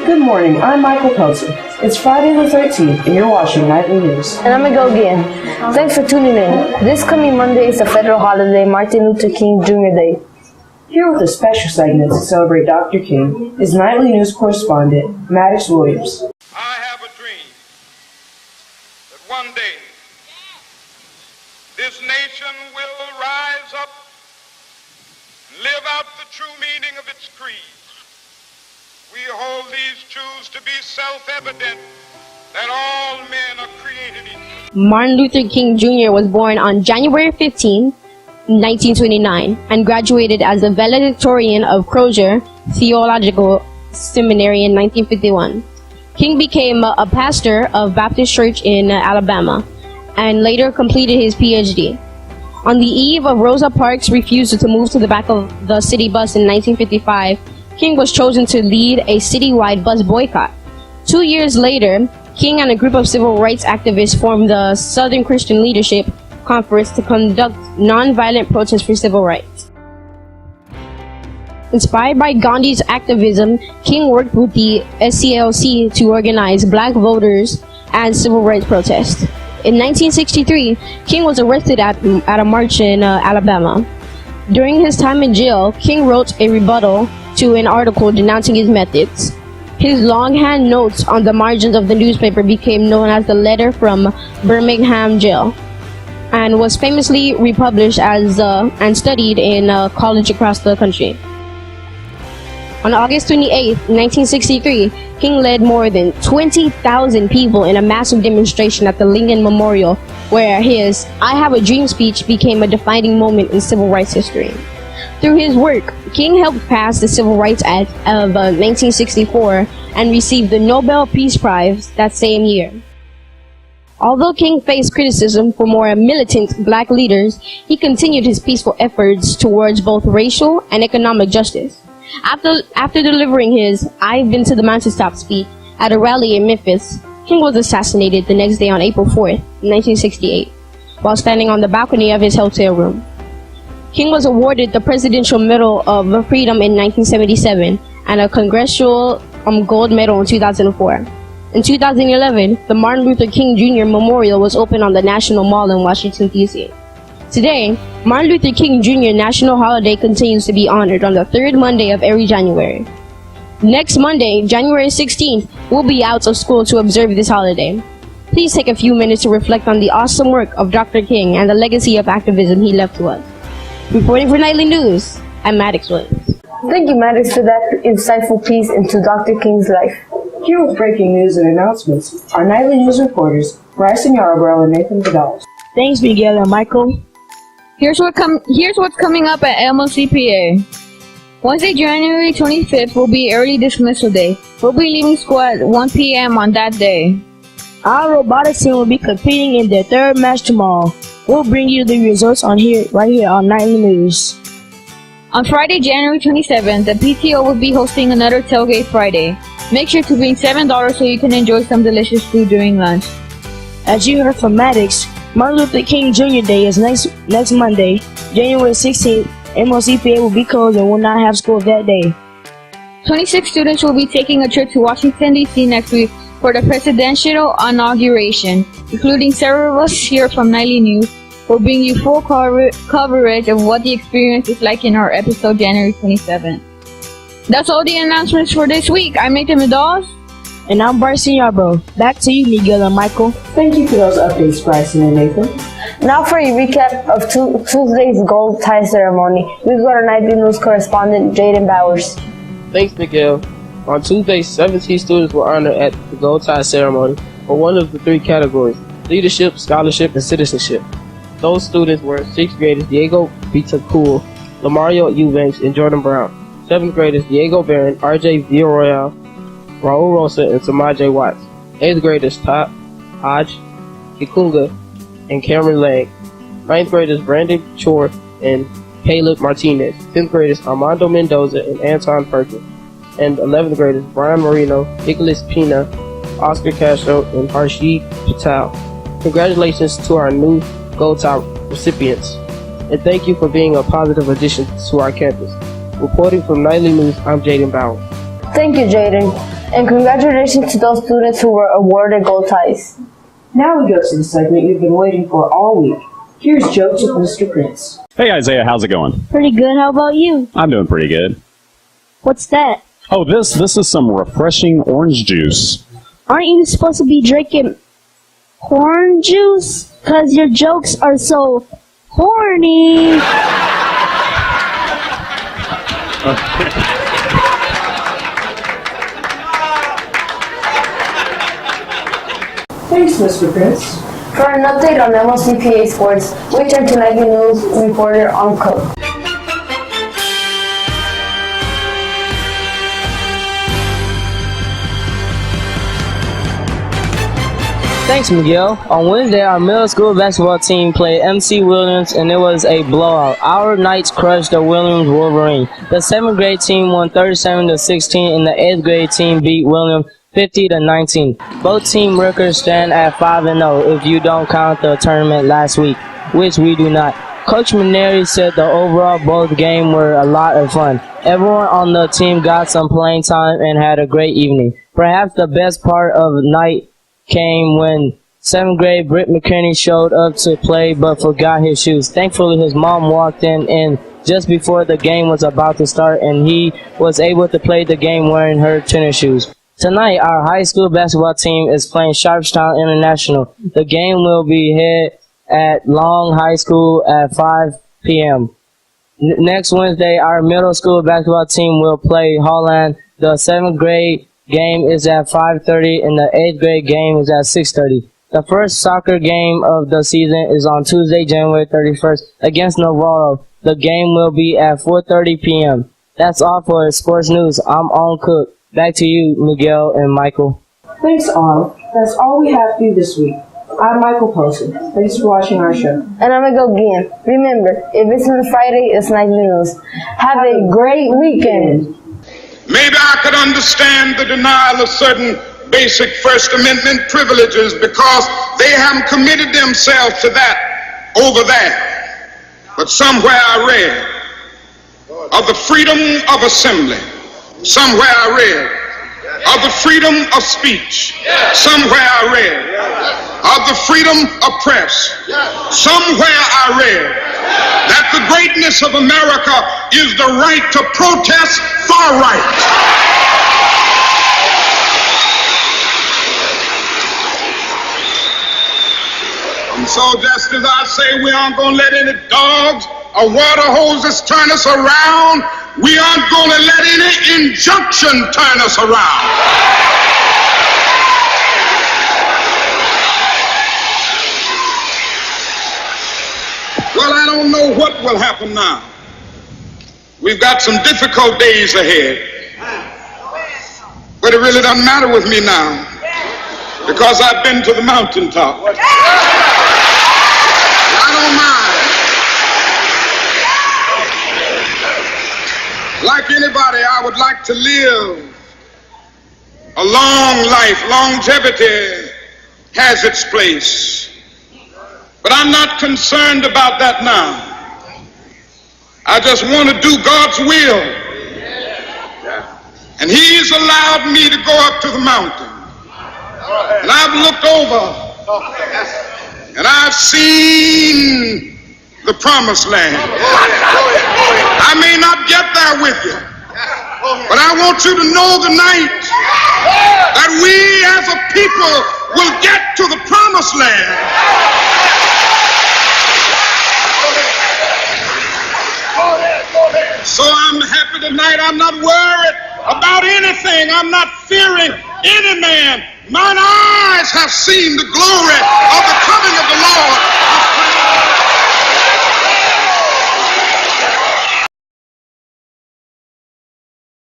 Good morning, I'm Michael Peltzer. It's Friday the 13th, and you're watching Nightly News. And I'm Miguel again. Thanks for tuning in. This coming Monday is a federal holiday, Martin Luther King Jr. Day. Here with a special segment to celebrate Dr. King is Nightly News correspondent Maddox Williams. I have a dream that one day this nation will rise up and live out the true meaning of its creed. We hold these truths to be self-evident that all men are created equal. Martin Luther King Jr. was born on January 15, 1929, and graduated as a valedictorian of Crozer Theological Seminary in 1951. King became a pastor of Baptist Church in Alabama, and later completed his PhD. On the eve of Rosa Parks' refusal to move to the back of the city bus in 1955, King was chosen to lead a citywide bus boycott. 2 years later, King and a group of civil rights activists formed the Southern Christian Leadership Conference to conduct non-violent protests for civil rights. Inspired by Gandhi's activism, King worked with the SCLC to organize black voters and civil rights protests. In 1963, King was arrested at a march in Alabama. During his time in jail, King wrote a rebuttal to an article denouncing his methods. His longhand notes on the margins of the newspaper became known as the Letter from Birmingham Jail, and was famously republished and studied in college across the country. On August 28, 1963, King led more than 20,000 people in a massive demonstration at the Lincoln Memorial, where his "I Have a Dream" speech became a defining moment in civil rights history. Through his work, King helped pass the Civil Rights Act of 1964 and received the Nobel Peace Prize that same year. Although King faced criticism for more militant black leaders, he continued his peaceful efforts towards both racial and economic justice. After delivering his "I've Been to the Mountaintop" speech at a rally in Memphis, King was assassinated the next day on April 4th, 1968, while standing on the balcony of his hotel room. King was awarded the Presidential Medal of Freedom in 1977 and a Congressional Gold Medal in 2004. In 2011, the Martin Luther King Jr. Memorial was opened on the National Mall in Washington, D.C. Today, Martin Luther King Jr. National Holiday continues to be honored on the third Monday of every January. Next Monday, January 16th, we'll be out of school to observe this holiday. Please take a few minutes to reflect on the awesome work of Dr. King and the legacy of activism he left to us. Reporting for Nightly News, I'm Maddox Williams. Thank you, Maddox, for that insightful piece into Dr. King's life. Here with breaking news and announcements are Nightly News reporters Bryson Yarbrough and Nathan Vidal. Thanks, Miguel and Michael. Here's what's coming up at MLCPA. Wednesday, January 25th will be early dismissal day. We'll be leaving school at 1 p.m. on that day. Our robotics team will be competing in their third match tomorrow. We'll bring you the results right here on Nightly News. On Friday, January 27th, the PTO will be hosting another Tailgate Friday. Make sure to bring $7 so you can enjoy some delicious food during lunch. As you heard from Maddox, Martin Luther King Jr. Day is next Monday, January 16th. MLCPA will be closed and will not have school that day. 26 students will be taking a trip to Washington, D.C. next week for the presidential inauguration, including several of us here from Nightly News. We'll bring you full coverage of what the experience is like in our episode January 27th. That's all the announcements for this week. I'm Nathan Vidal. And I'm Bryson Yarbrough. Back to you, Miguel and Michael. Thank you for those updates, Bryson and Nathan. Now for a recap of Tuesday's gold tie ceremony, we go to Nightly News correspondent Jaden Bowers. Thanks, Miguel. On Tuesday, 17 students were honored at the gold tie ceremony for one of the three categories: leadership, scholarship, and citizenship. Those students were 6th graders Diego Bitacul, Lamario Eubanks, and Jordan Brown. 7th graders Diego Barron, RJ Villarreal, Raul Rosa, and Samaj Watts. 8th graders Hodge Kikunga and Cameron Lang. 9th graders Brandon Chor and Caleb Martinez. 10th graders Armando Mendoza and Anton Perkins. And 11th graders Brian Marino, Nicholas Pina, Oscar Castro, and Harshid Patel. Congratulations to our new Gold Top recipients, and thank you for being a positive addition to our campus. Reporting from Nightly News, I'm Jaden Bauer. Thank you, Jaden. And congratulations to those students who were awarded gold ties. Now we go to the segment you've been waiting for all week. Here's Jokes with Mr. Prince. Hey Isaiah, how's it going? Pretty good. How about you? I'm doing pretty good. What's that? Oh, this is some refreshing orange juice. Aren't you supposed to be drinking corn juice? 'Cause your jokes are so horny. Thanks, Mr. Prince. For an update on MLCPA sports, we turn to Nike News reporter on Cook. Thanks, Miguel. On Wednesday, our middle school basketball team played MC Williams, and it was a blowout. Our Knights crushed the Williams Wolverine. The 7th grade team won 37-16, and the 8th grade team beat Williams 50-19. Both team records stand at 5-0 if you don't count the tournament last week, which we do not. Coach Maneri said the overall both games were a lot of fun. Everyone on the team got some playing time and had a great evening. Perhaps the best part of the night came when 7th grade Britt McKinney showed up to play but forgot his shoes. Thankfully, his mom walked in just before the game was about to start, and he was able to play the game wearing her tennis shoes. Tonight, our high school basketball team is playing Sharpstown International. The game will be held at Long High School at 5 p.m. Next Wednesday, our middle school basketball team will play Holland. The 7th grade game is at 5:30 and the 8th grade game is at 6:30. The first soccer game of the season is on Tuesday, January 31st against Navarro. The game will be at 4:30 p.m. That's all for sports news. I'm on Cook. Back to you, Miguel and Michael. Thanks, all. That's all we have for you this week. I'm Michael Poston. Thanks for watching our show. And I'm Miguel Guillen. Remember, if it's on Friday, it's Nike News. Have a great weekend. Maybe I could understand the denial of certain basic First Amendment privileges because they haven't committed themselves to that over there. But somewhere I read of the freedom of assembly. Somewhere I read of the freedom of speech. Somewhere I read of the freedom of press. Somewhere I read that the greatness of America is the right to protest far right. And so just as I say we aren't going to let any dogs or water hoses turn us around, we aren't going to let any injunction turn us around. Well, I don't know what will happen now. We've got some difficult days ahead. But it really doesn't matter with me now because I've been to the mountaintop. I don't mind. Like anybody, I would like to live a long life. Longevity has its place. But I'm not concerned about that now. I just want to do God's will. And He's allowed me to go up to the mountain. And I've looked over and I've seen the promised land. I may not get there with you, but I want you to know tonight that we as a people will get to the promised land. So I'm happy tonight. I'm not worried about anything. I'm not fearing any man. Mine eyes have seen the glory of the coming of the Lord.